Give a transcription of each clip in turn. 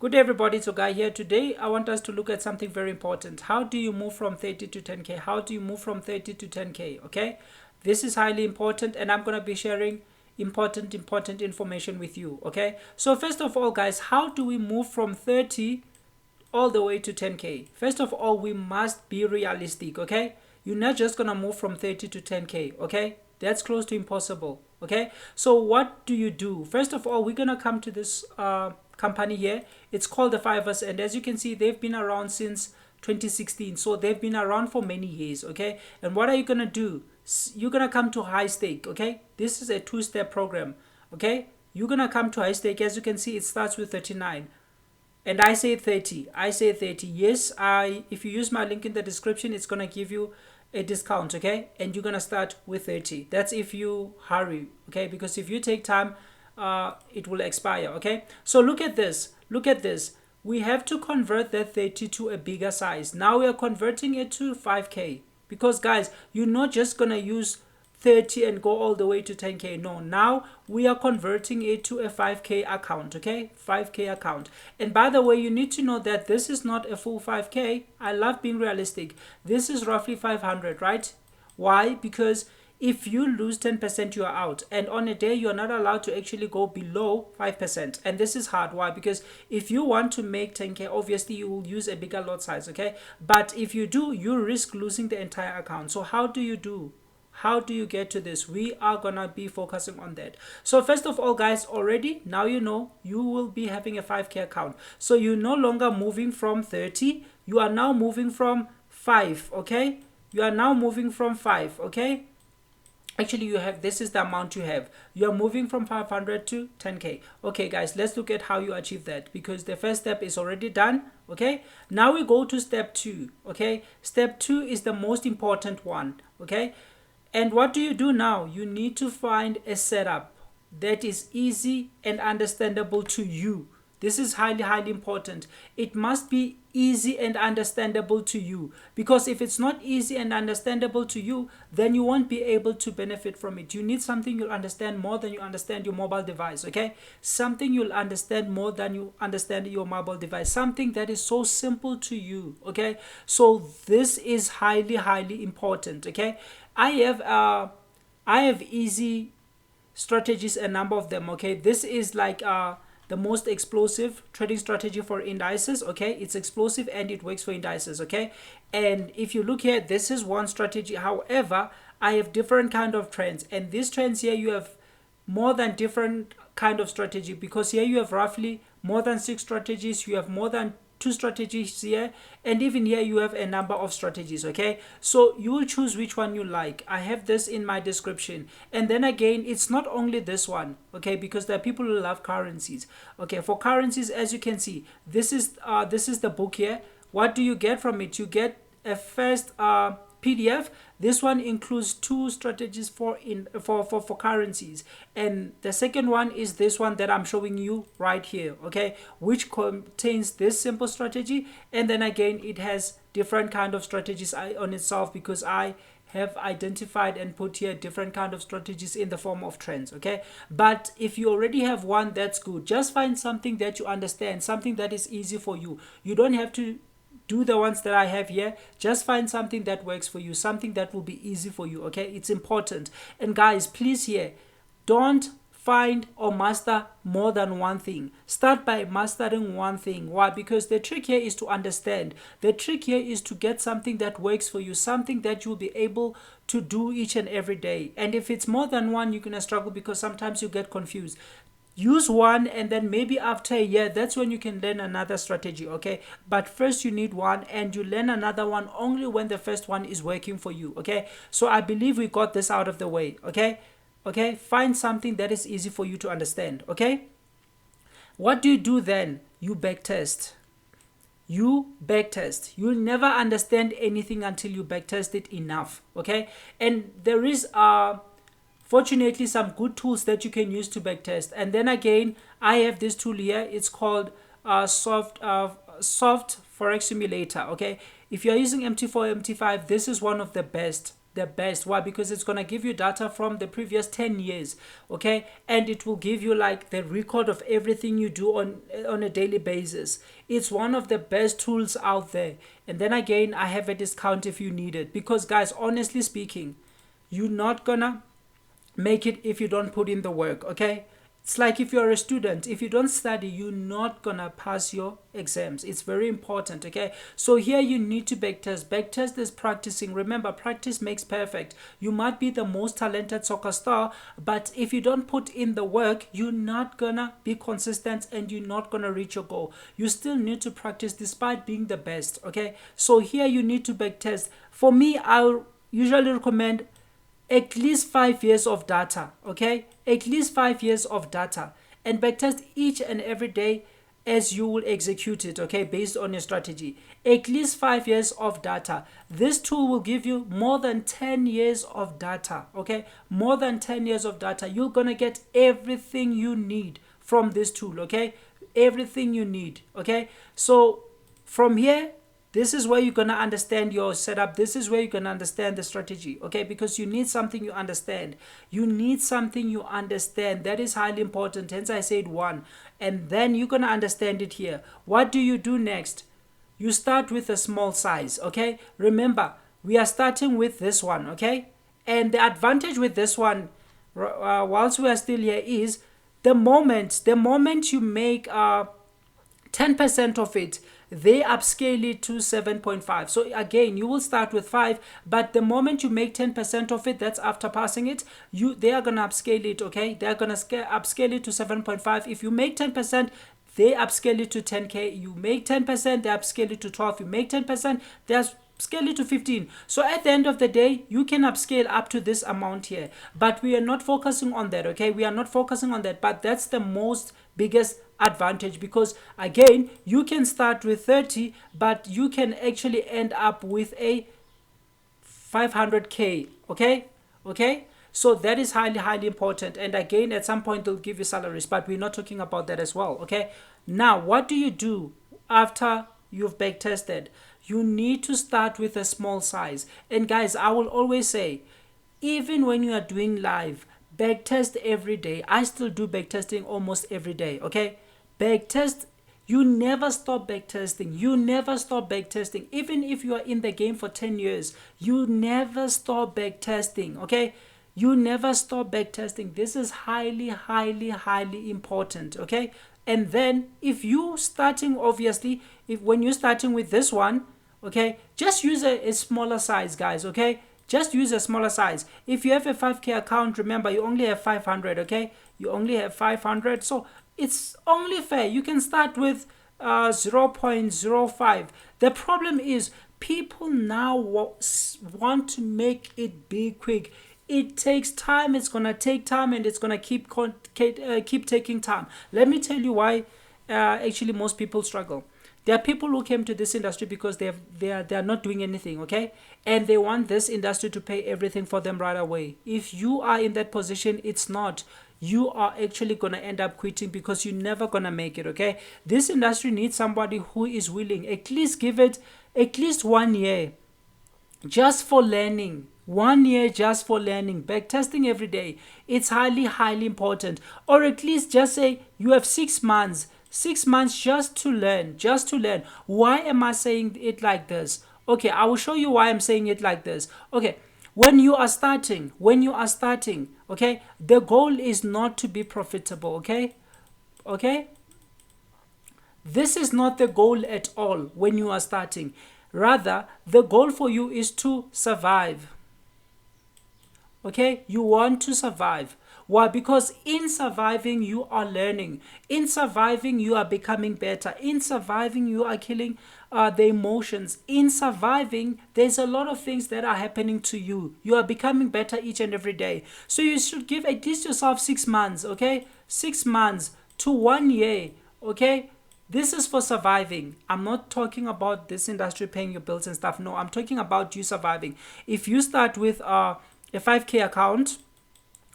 Good day everybody, so Guy here. Today I want us to look at something very important. How do you move from 30 to 10k? How do you move from 30 to 10k? Okay, this is highly important and I'm going to be sharing important information with you. Okay, so first of all guys, how do we move from 30 all the way to 10k? First of all, we must be realistic. Okay, you're not just going to move from 30 to 10k. Okay, that's close to impossible. Okay, so what do you do? First of all, we're going to come to this company here. It's called the Fivers, and as you can see, they've been around since 2016, so they've been around for many years. Okay, and what are you gonna do? You're gonna come to high stake. Okay, this is a two-step program. Okay, you're gonna come to high stake. As you can see, it starts with 39 and I say 30. I say 30. Yes, I if you use my link in the description, it's gonna give you a discount. Okay, and you're gonna start with 30. That's if you hurry. Okay, because if you take time, it will expire. Okay, so look at this. Look at this. We have to convert that 30 to a bigger size. Now we are converting it to 5k, because guys, you're not just gonna use 30 and go all the way to 10k. No, now we are converting it to a 5k account. Okay, 5k account. And by the way, you need to know that this is not a full 5k. I love being realistic. This is roughly 500, right? Why? Because if you lose 10%, you are out, and on a day you're not allowed to actually go below 5%, and this is hard. Why? Because if you want to make 10k, obviously you will use a bigger lot size. Okay, but if you do, you risk losing the entire account. So how do you get to this? We are gonna be focusing on that. So first of all guys, already now you know you will be having a 5k account, so you're no longer moving from 30, you are now moving from 5. Okay, you are now moving from 5. Okay, actually you have, this is the amount you have. You are moving from 500 to 10k. Okay guys, let's look at how you achieve that, because the first step is already done. Okay, now we go to step 2. Okay, step 2 is the most important one. Okay, and what do you do now? You need to find a setup that is easy and understandable to you. This is highly important. It must be easy and understandable to you, because if it's not easy and understandable to you, then you won't be able to benefit from it. You need something you'll understand more than you understand your mobile device. Okay, something you'll understand more than you understand your mobile device, something that is so simple to you. Okay, so this is highly important. Okay, I have easy strategies, a number of them. Okay, this is like the most explosive trading strategy for indices. Okay, it's explosive and it works for indices. Okay, and if you look here, this is one strategy. However, I have different kind of trends, and these trends here, you have more than different kind of strategy, because here you have roughly more than 6 strategies, you have more than 2 strategies here, and even here you have a number of strategies. Okay, so you will choose which one you like. I have this in my description, and then again, it's not only this one. Okay, because there are people who love currencies. Okay, for currencies, as you can see, this is the book here. What do you get from it? You get a first PDF. This one includes 2 strategies for currencies, and the second one is this one that I'm showing you right here. Okay, which contains this simple strategy, and then again it has different kind of strategies on itself, because I have identified and put here different kind of strategies in the form of trends. Okay, but if you already have one, that's good. Just find something that you understand, something that is easy for you. You don't have to do the ones that I have here. Just find something that works for you, something that will be easy for you. Okay, it's important. And guys, please here, don't find or master more than one thing. Start by mastering one thing. Why? Because the trick here is to understand. The trick here is to get something that works for you, something that you'll be able to do each and every day. And if it's more than one, you're gonna struggle, because sometimes you get confused. Use one, and then maybe after a year, that's when you can learn another strategy. Okay, but first you need one, and you learn another one only when the first one is working for you. Okay, so I believe we got this out of the way. Okay, find something that is easy for you to understand. Okay, what do you do then? You backtest. You'll never understand anything until you backtest it enough. Okay, and there is fortunately some good tools that you can use to backtest. And then again, I have this tool here. It's called soft Forex simulator. Okay, if you're using MT4, MT5, this is one of the best the best. Why? Because it's going to give you data from the previous 10 years, okay? And it will give you like the record of everything you do on a daily basis. It's one of the best tools out there. And then again, I have a discount if you need it, because guys, honestly speaking, you're not gonna make it if you don't put in the work, okay? It's like if you're a student, if you don't study, you're not gonna pass your exams. It's very important, okay? So here you need to backtest. Backtest is practicing. Remember, practice makes perfect. You might be the most talented soccer star, but if you don't put in the work, you're not gonna be consistent and you're not gonna reach your goal. You still need to practice despite being the best, okay? So here you need to backtest. For me, I'll usually recommend at least 5 years of data, okay? At least 5 years of data, and backtest each and every day as you will execute it, okay, based on your strategy. At least 5 years of data. This tool will give you more than 10 years of data, okay? More than 10 years of data. You're gonna get everything you need from this tool, okay? Everything you need, okay? So from here, this is where you're going to understand your setup. This is where you're going to understand the strategy, okay? Because you need something you understand. You need something you understand. That is highly important. Hence, I said one. And then you're going to understand it here. What do you do next? You start with a small size, okay? Remember, we are starting with this one, okay? And the advantage with this one, whilst we are still here, is the moment you make 10% of it, they upscale it to 7.5. So again, you will start with 5, but the moment you make 10% of it, that's after passing it, they are gonna upscale it, okay? They are gonna upscale it to 7.5. If you make 10%, they upscale it to 10k. You make 10%, they upscale it to 12. You make 10%, they upscale it to 15. So at the end of the day, you can upscale up to this amount here, but we are not focusing on that, okay? We are not focusing on that, but that's the most biggest advantage, because again, you can start with 30, but you can actually end up with a 500k, okay? So that is highly important. And again, at some point they'll give you salaries, but we're not talking about that as well, okay? Now, what do you do after you've backtested? You need to start with a small size. And guys, I will always say, even when you are doing live, backtest every day. I still do backtesting almost every day, okay? Backtest, you never stop backtesting. You never stop backtesting. Even if you are in the game for 10 years, you never stop backtesting, okay? You never stop backtesting. This is highly important, okay? And then if you starting, obviously, when you're starting with this one, okay, just use a smaller size, guys, okay? Just use a smaller size. If you have a 5k account, remember, you only have 500, okay? You only have 500, so it's only fair. You can start with 0.05. The problem is people now want to make it big quick. It takes time. It's gonna take time, and it's gonna keep taking time. Let me tell you why actually most people struggle. There are people who came to this industry because they are not doing anything, okay? And they want this industry to pay everything for them right away. If you are in that position, it's not. You are actually going to end up quitting because you're never going to make it, okay? This industry needs somebody who is willing. At least give it at least 1 year just for learning. 1 year just for learning. Backtesting every day. It's highly important. Or at least just say you have 6 months. 6 months just to learn. Why am I saying it like this? Okay, I will show you why I'm saying it like this. Okay, when you are starting, okay, the goal is not to be profitable, okay? This is not the goal at all when you are starting. Rather, the goal for you is to survive. Okay, you want to survive. Why? Because in surviving, you are learning. In surviving, you are becoming better. In surviving, you are killing the emotions. In surviving, there's a lot of things that are happening to you. You are becoming better each and every day. So you should give at least yourself 6 months, okay? 6 months to 1 year, okay? This is for surviving. I'm not talking about this industry paying your bills and stuff. No, I'm talking about you surviving. If you start with a 5k account,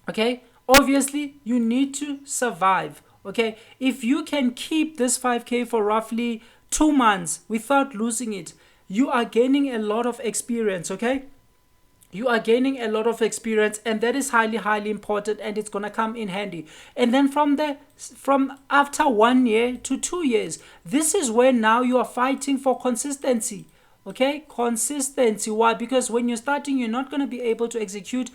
okay, obviously you need to survive, okay? If you can keep this 5k for roughly 2 months without losing it, you are gaining a lot of experience, okay? you are gaining a lot of experience, and that is highly important, and it's going to come in handy. And then from after 1 year to 2 years, this is where now you are fighting for consistency. Okay, consistency. Why? Because when you're starting, you're not going to be able to execute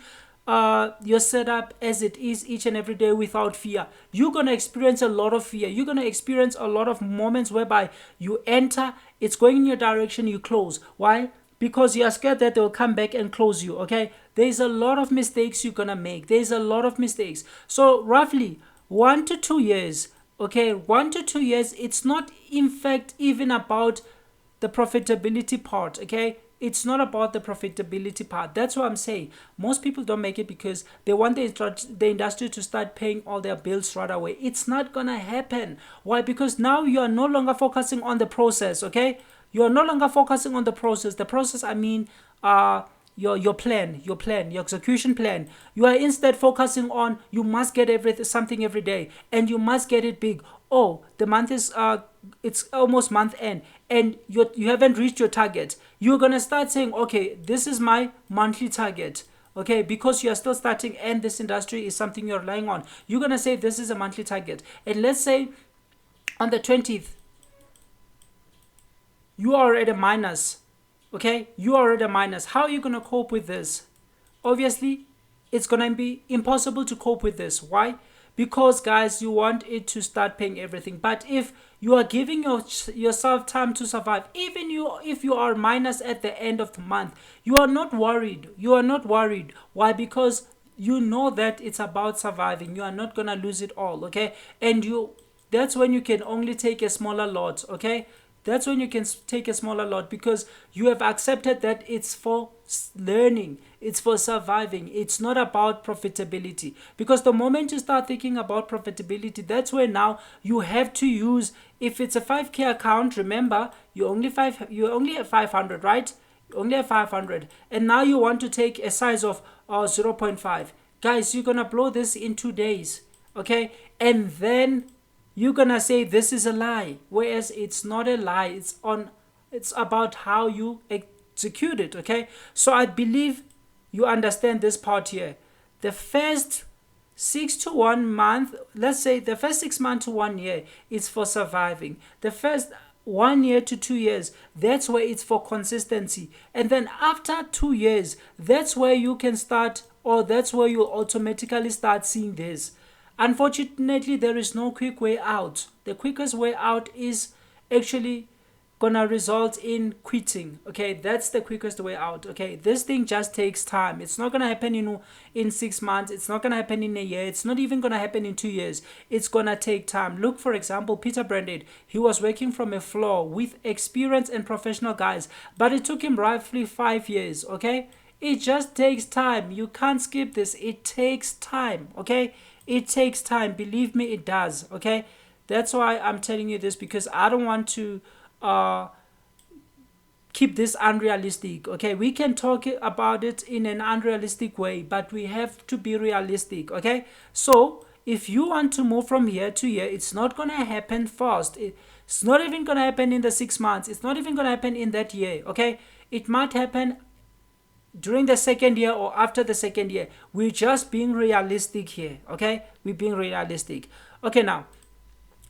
your setup as it is each and every day without fear. You're going to experience a lot of fear. You're going to experience a lot of moments whereby you enter, it's going in your direction, you close. Why? Because you are scared that they'll come back and close you. Okay, there's a lot of mistakes you're gonna make. There's a lot of mistakes. So roughly 1 to 2 years. Okay, 1 to 2 years. It's not in fact even about the profitability part. Okay, it's not about the profitability part. That's what I'm saying. Most people don't make it because they want the industry to start paying all their bills right away. It's not gonna happen. Why? Because now you are no longer focusing on the process. Okay, you are no longer focusing on the process. The process, I mean, your plan, your execution plan. You are instead focusing on, you must get something every day, and you must get it big. Oh, the month is it's almost month end, and you haven't reached your target. You're gonna start saying, okay, this is my monthly target. Okay, because you are still starting, and this industry is something you're relying on. You're gonna say this is a monthly target, and let's say on the 20th you are at a minus. Okay, you are at a minus. How are you going to cope with this? Obviously, it's going to be impossible to cope with this. Why? Because guys, you want it to start paying everything. But if you are giving yourself time to survive, even if you are minus at the end of the month, you are not worried. You are not worried. Why? Because you know that it's about surviving. You are not going to lose it all. Okay, and that's when you can only take a smaller lot. Okay, that's when you can take a smaller lot, because you have accepted that it's for learning, it's for surviving. It's not about profitability. Because the moment you start thinking about profitability, that's where now you have to use, if it's a 5k account, remember, you only have 500, right? You only have 500, and now you want to take a size of 0.5. Guys, you're gonna blow this in 2 days. Okay, and then you're gonna say this is a lie, whereas it's not a lie. It's about how you execute it. Okay, so I believe you understand this part here. The first 6 to 1 month, let's say the first 6 months to 1 year is for surviving. The first 1 year to 2 years, that's where it's for consistency. And then after 2 years, that's where you can start, or that's where you automatically start seeing this. Unfortunately, there is no quick way out. The quickest way out is actually gonna result in quitting. Okay, that's the quickest way out. Okay, this thing just takes time. It's not gonna happen in 6 months. It's not gonna happen in a year. It's not even gonna happen in 2 years. It's gonna take time. Look, for example, Peter Branded. He was working from a floor with experienced and professional guys, but it took him roughly 5 years. Okay, it just takes time. You can't skip this. It takes time. Okay, it takes time. Believe me, it does. Okay, that's why I'm telling you this, because I don't want to keep this unrealistic. Okay, we can talk about it in an unrealistic way, but we have to be realistic. Okay, so if you want to move from year to year, it's not gonna happen fast. It's not even gonna happen in the 6 months. It's not even gonna happen in that year. Okay, it might happen during the second year or after the second year. We're just being realistic here. Okay, we're being realistic. Okay, now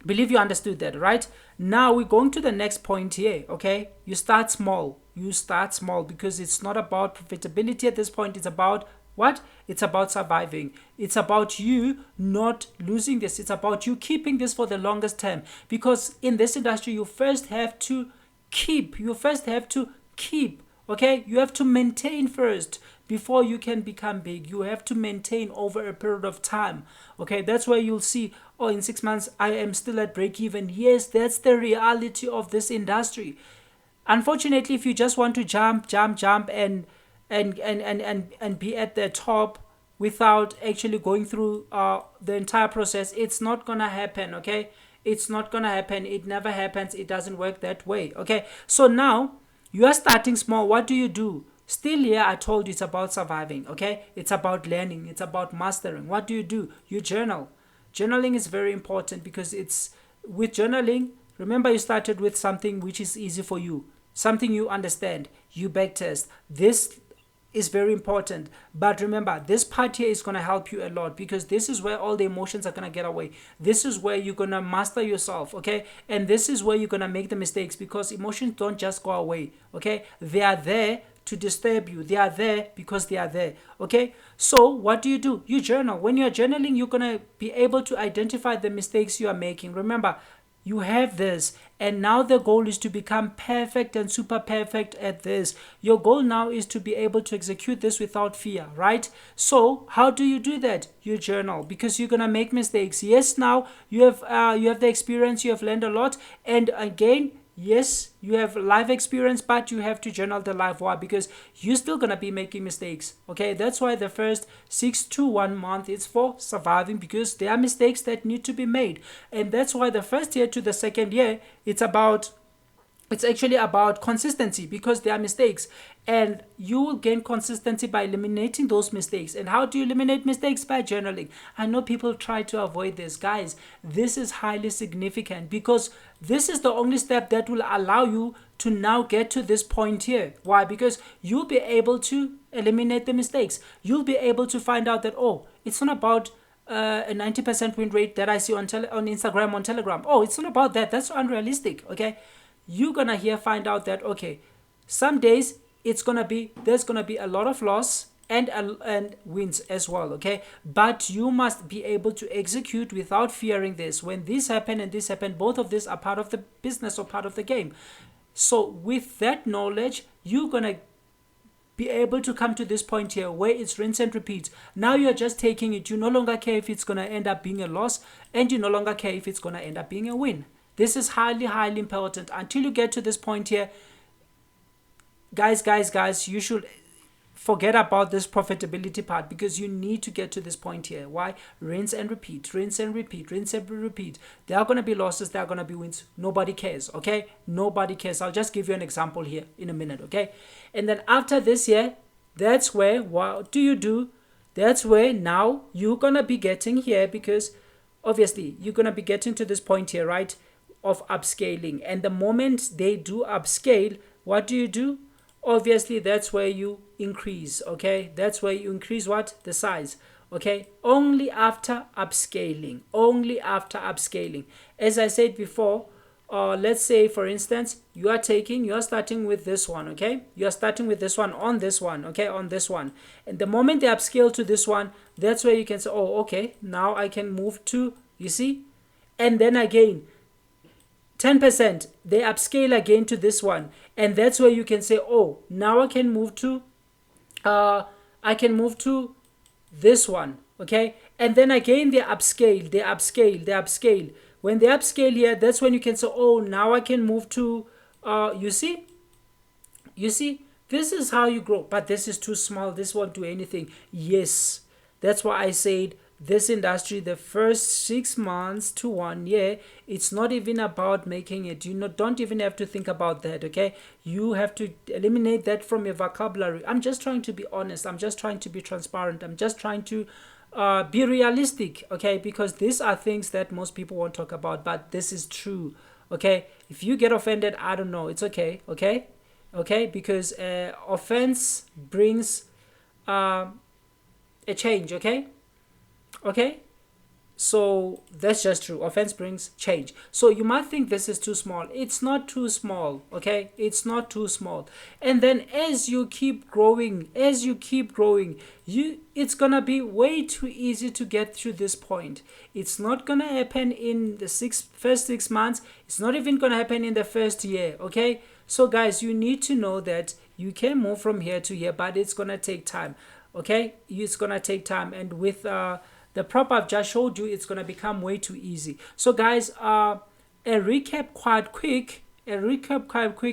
believe you understood that, right? Now we're going to the next point here. Okay, you start small. Because it's not about profitability at this point. It's about what? It's about surviving. It's about you not losing this. It's about you keeping this for the longest term, because in this industry you first have to keep. Okay, you have to maintain first before you can become big. You have to maintain over a period of time. Okay, that's where you'll see, oh, in 6 months I am still at break even. Yes, that's the reality of this industry. Unfortunately, if you just want to jump and be at the top without actually going through the entire process, it's not gonna happen. Okay, it's not gonna happen. It never happens. It doesn't work that way. Okay, so now you are starting small. What do? Still here, I told you it's about surviving. Okay, it's about learning. It's about mastering. What do? You journal. Journaling is very important, because it's with journaling. Remember, you started with something which is easy for you, something you understand. You backtest. This is very important. But remember, this part here is going to help you a lot, because this is where all the emotions are going to get away. This is where you're going to master yourself, okay? And this is where you're going to make the mistakes, because emotions don't just go away, okay? They are there to disturb you. They are there because they are there, okay? So what do? You journal. When you're journaling, you're going to be able to identify the mistakes you are making. Remember, you have this, and now the goal is to become perfect and super perfect at this. Your goal now is to be able to execute this without fear, right? So how do you do that? You journal, because you're gonna make mistakes. Yes, now you have the experience, you have learned a lot, and again, yes, you have life experience, but you have to journal the life. Why? Because you're still gonna be making mistakes, okay? That's why the first 6 to 1 month is for surviving, because there are mistakes that need to be made. And that's why the first year to the second year, it's actually about consistency, because there are mistakes, and you will gain consistency by eliminating those mistakes. And how do you eliminate mistakes? By journaling. I know people try to avoid this. Guys, this is highly significant, because this is the only step that will allow you to now get to this point here. Why? Because you'll be able to eliminate the mistakes. You'll be able to find out that, oh, it's not about a 90% win rate that I see on Instagram, on Telegram. Oh, it's not about that. That's unrealistic, okay? You're gonna find out that, okay, some days there's gonna be a lot of loss and wins as well, okay? But you must be able to execute without fearing this. When this happen and this happen, both of these are part of the business or part of the game. So with that knowledge, you're gonna be able to come to this point here where it's rinse and repeat. Now you're just taking it. You no longer care if it's gonna end up being a loss, and you no longer care if it's gonna end up being a win. This is highly, highly important. Until you get to this point here, guys, you should forget about this profitability part, because you need to get to this point here. Why? Rinse and repeat, rinse and repeat, rinse and repeat. There are going to be losses, there are going to be wins. Nobody cares, okay? Nobody cares. I'll just give you an example here in a minute, okay? And then after this here, that's where, what do you do? That's where now you're going to be getting here, because obviously you're going to be getting to this point here, right? Of upscaling. And the moment they do upscale, what do? Obviously that's where you increase, okay? That's where you increase what? The size, okay? Only after upscaling, only after upscaling. As I said before, let's say for instance you are starting with this one, okay? You are starting with this one on this one, okay? On this one, and the moment they upscale to this one, that's where you can say, oh, okay, now I can move to, you see? And then again 10%, they upscale again to this one, and that's where you can say, oh, now I can move to this one, okay? And then again they upscale. When they upscale here, that's when you can say, oh, now I can move to you see, this is how you grow. But this is too small, this won't do anything. Yes, that's why I said this industry, the first 6 months to 1 year, it's not even about making it. You don't even have to think about that, okay? You have to eliminate that from your vocabulary. I'm just trying to be honest. I'm just trying to be transparent. I'm just trying to be realistic, okay? Because these are things that most people won't talk about, but this is true, okay? If you get offended, I don't know. It's okay, okay? Okay? Because offense brings a change, okay? Okay, so that's just true. Offense brings change. So you might think this is too small. It's not too small, okay? It's not too small. And then as you keep growing, it's gonna be way too easy to get through this point. It's not gonna happen in the first 6 months. It's not even gonna happen in the first year, okay? So guys, you need to know that you can move from here to here, but it's gonna take time, okay? It's gonna take time, and with the prop I've just showed you, it's going to become way too easy. So guys, a recap quite quick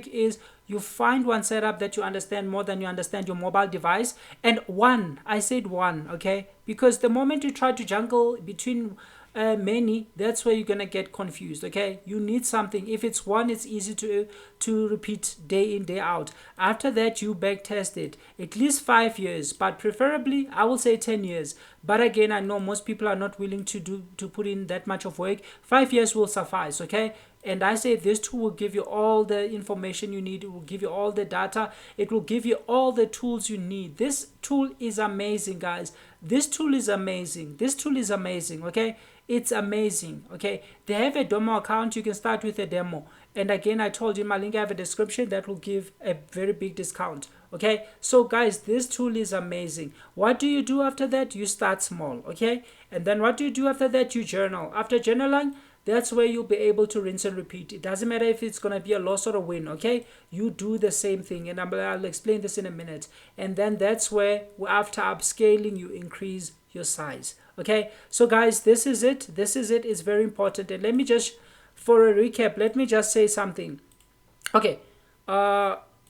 is you find one setup that you understand more than you understand your mobile device. And one, I said one, okay? Because the moment you try to juggle between many, that's where you're gonna get confused, okay? You need something. If it's one, it's easy to repeat day in, day out. After that, you back test it at least 5 years, but preferably I will say 10 years. But again, I know most people are not willing to put in that much of work. 5 years will suffice, okay? And I say this tool will give you all the information you need. It will give you all the data. It will give you all the tools you need. This tool is amazing, guys. This tool is amazing. This tool is amazing, okay? It's amazing, okay? They have a demo account. You can start with a demo. And again, I told you in my link, I have a description that will give a very big discount, okay? So guys, this tool is amazing. What do you do after that? You start small, okay? And then what do you do after that? You journal. After journaling, that's where you'll be able to rinse and repeat. It doesn't matter if it's going to be a loss or a win, okay? You do the same thing, and I'll explain this in a minute. And then that's where, after upscaling, you increase your size, okay? So guys, this is it. This is it. It's very important. And let me just, for a recap, let me just say something. Okay,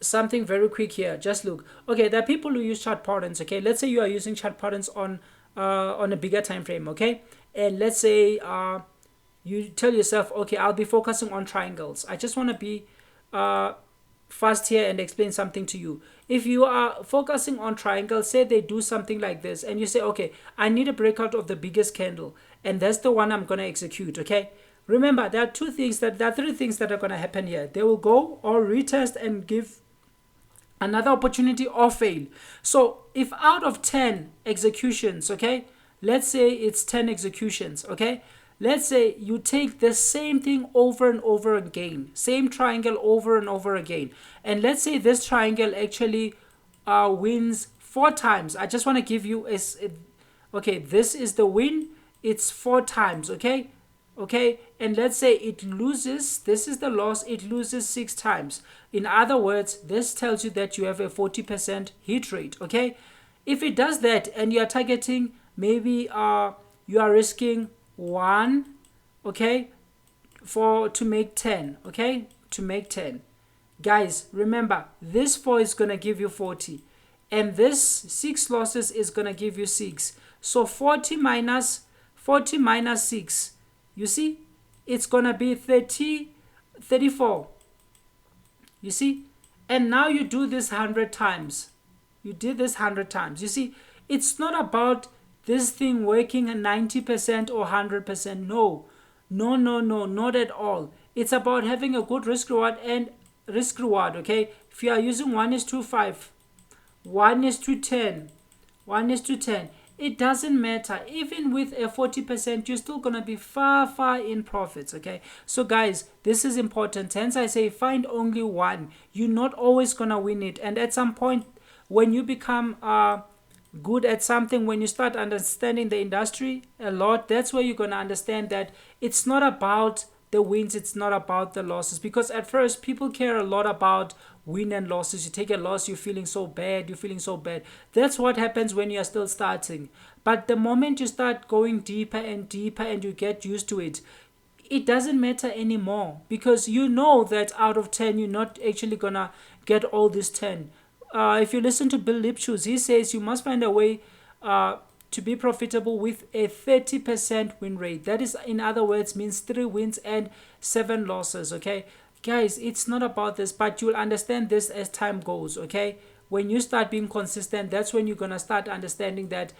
something very quick here. Just look. Okay, there are people who use chart patterns, okay? Let's say you are using chart patterns on a bigger time frame, okay? And let's say you tell yourself, okay, I'll be focusing on triangles. I just want to be fast here and explain something to you. If you are focusing on triangles, say they do something like this, and you say, okay, I need a breakout of the biggest candle, and that's the one I'm going to execute, okay? Remember, there are three things that are going to happen here. They will go or retest and give another opportunity or fail. So if out of 10 executions, okay, let's say it's 10 executions, okay, let's say you take the same thing over and over again, same triangle over and over again, and let's say this triangle actually wins 4 times. I just want to give you okay, this is the win, it's 4 times, okay, and let's say it loses, this is the loss, it loses 6 times. In other words, this tells you that you have a 40% hit rate, okay? If it does that and you are targeting, maybe you are risking 1, okay, to make 10, okay, to make 10. Guys, remember, this 4 is going to give you 40, and this 6 losses is going to give you 6. So 40 minus 6, you see, it's going to be 34. You see, and now you do this 100 times. You did this 100 times. You see, it's not about this thing working at 90% or 100%. No, not at all. It's about having a good risk reward okay? If you are using 1:5, 1:10, 1:10, it doesn't matter. Even with a 40%, you're still gonna be far in profits, okay? So guys, this is important. Hence I say find only one. You're not always gonna win it, and at some point when you become good at something, when you start understanding the industry a lot, that's where you're gonna understand that it's not about the wins, it's not about the losses. Because at first people care a lot about win and losses. You take a loss, you're feeling so bad. That's what happens when you're still starting. But the moment you start going deeper and deeper and you get used to it, it doesn't matter anymore, because you know that out of 10 you're not actually gonna get all these 10. If you listen to Bill Lipschutz, he says you must find a way to be profitable with a 30% win rate. That is, in other words, means 3 wins and 7 losses, okay? Guys, it's not about this, but you'll understand this as time goes, okay? When you start being consistent, that's when you're gonna start understanding that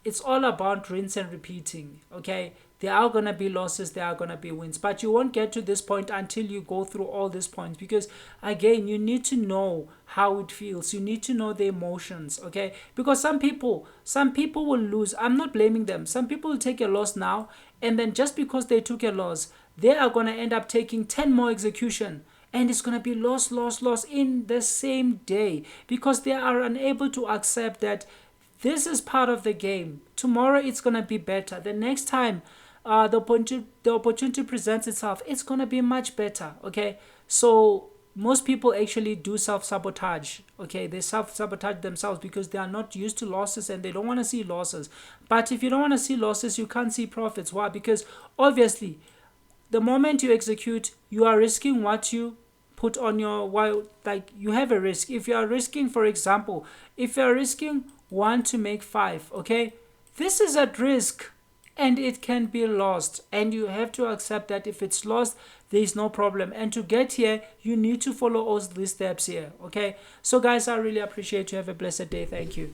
it's all about rinse and repeating, okay? There are gonna be losses, there are gonna be wins, but you won't get to this point until you go through all these points, because again, you need to know how it feels. You need to know the emotions, okay? Because some people will lose. I'm not blaming them. Some people will take a loss now, and then just because they took a loss, they are gonna end up taking 10 more execution, and it's gonna be loss in the same day, because they are unable to accept that this is part of the game. Tomorrow it's gonna be better. The next time the opportunity presents itself, it's gonna be much better, okay? So most people actually do self-sabotage, okay? They self-sabotage themselves because they are not used to losses and they don't want to see losses. But if you don't want to see losses, you can't see profits. Why? Because obviously the moment you execute, you are risking what you put on your, like you have a risk. If you are risking, for example, if you are risking 1 to make 5, okay, this is at risk and it can be lost, and you have to accept that if it's lost, there is no problem. And to get here, you need to follow all these steps here, okay? So guys, I really appreciate you. Have a blessed day. Thank you.